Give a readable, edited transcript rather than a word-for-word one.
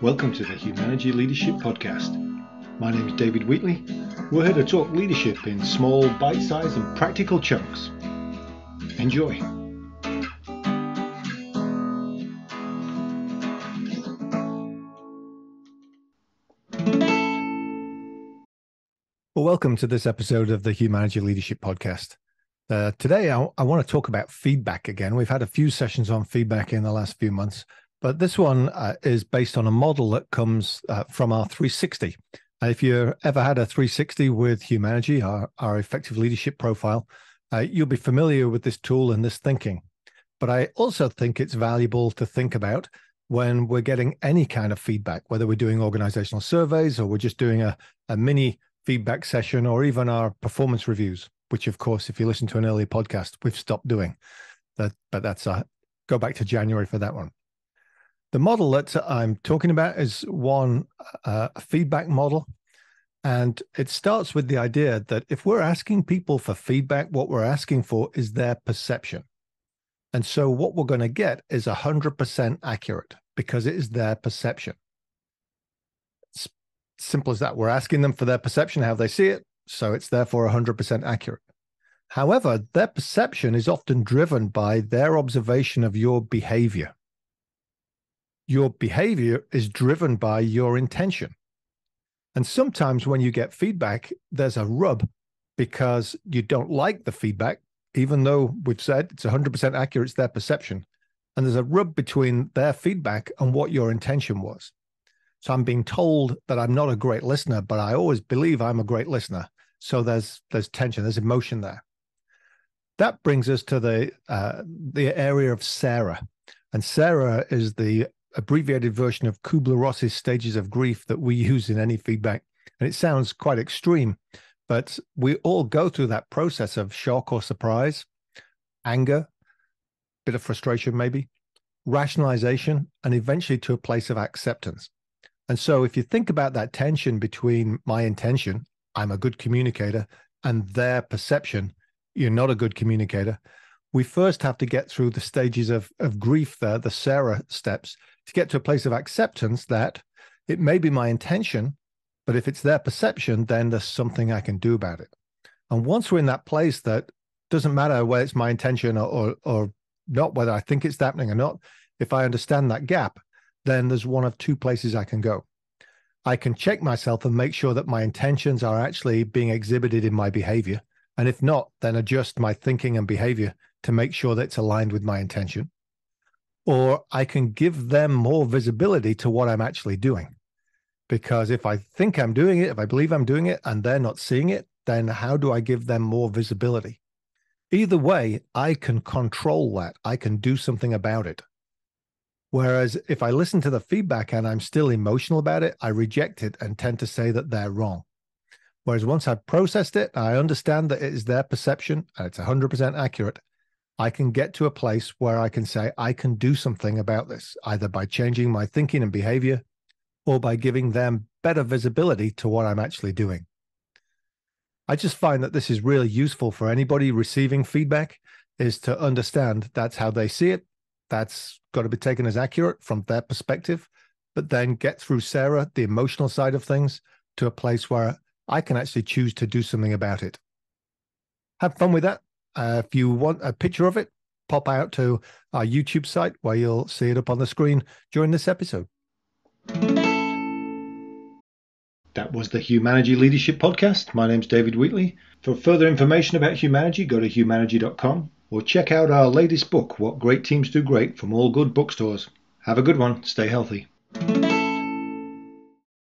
Welcome to the Humanity Leadership Podcast. My name is David Wheatley. We're here to talk leadership in small, bite-sized and practical chunks. Enjoy. Well, welcome to this episode of the Humanity Leadership Podcast. Today, I want to talk about feedback again. We've had a few sessions on feedback in the last few months, but this one is based on a model that comes from our 360. If you ever had a 360 with Humanity, our effective leadership profile, you'll be familiar with this tool and this thinking. But I also think it's valuable to think about when we're getting any kind of feedback, whether we're doing organizational surveys or we're just doing a mini feedback session or even our performance reviews, which, of course, if you listen to an earlier podcast, we've stopped doing that. But that's go back to January for that one. The model that I'm talking about is one a feedback model. And it starts with the idea that if we're asking people for feedback, what we're asking for is their perception. And so what we're going to get is 100% accurate because it is their perception. It's simple as that. We're asking them for their perception, how they see it. So it's therefore 100% accurate. However, their perception is often driven by their observation of your behavior. Your behavior is driven by your intention. And sometimes when you get feedback, there's a rub because you don't like the feedback, even though we've said it's 100% accurate, it's their perception. And there's a rub between their feedback and what your intention was. So I'm being told that I'm not a great listener, but I always believe I'm a great listener. So there's tension, there's emotion there. That brings us to the area of SARA. And SARA is the abbreviated version of Kubler-Ross's stages of grief that we use in any feedback. And it sounds quite extreme, but we all go through that process of shock or surprise, anger, bit of frustration maybe, rationalization, and eventually to a place of acceptance. And so if you think about that tension between my intention, I'm a good communicator, and their perception, you're not a good communicator, we first have to get through the stages of grief there, the SARA steps, to get to a place of acceptance that it may be my intention, but if it's their perception, then there's something I can do about it. And once we're in that place, that doesn't matter whether it's my intention or not, whether I think it's happening or not, if I understand that gap, then there's one of two places I can go. I can check myself and make sure that my intentions are actually being exhibited in my behavior. And if not, then adjust my thinking and behavior to make sure that it's aligned with my intention. Or I can give them more visibility to what I'm actually doing. Because if I think I'm doing it, if I believe I'm doing it and they're not seeing it, then how do I give them more visibility? Either way, I can control that. I can do something about it. Whereas if I listen to the feedback and I'm still emotional about it, I reject it and tend to say that they're wrong. Whereas once I've processed it, I understand that it is their perception and it's 100% accurate, I can get to a place where I can say, I can do something about this, either by changing my thinking and behavior or by giving them better visibility to what I'm actually doing. I just find that this is really useful for anybody receiving feedback, is to understand that's how they see it. That's got to be taken as accurate from their perspective, but then get through SARA, the emotional side of things, to a place where I can actually choose to do something about it. Have fun with that. If you want a picture of it, pop out to our YouTube site where you'll see it up on the screen during this episode. That was the Humanity Leadership Podcast. My name's David Wheatley. For further information about Humanity, go to humanity.com or check out our latest book, What Great Teams Do Great, from all good bookstores. Have a good one. Stay healthy.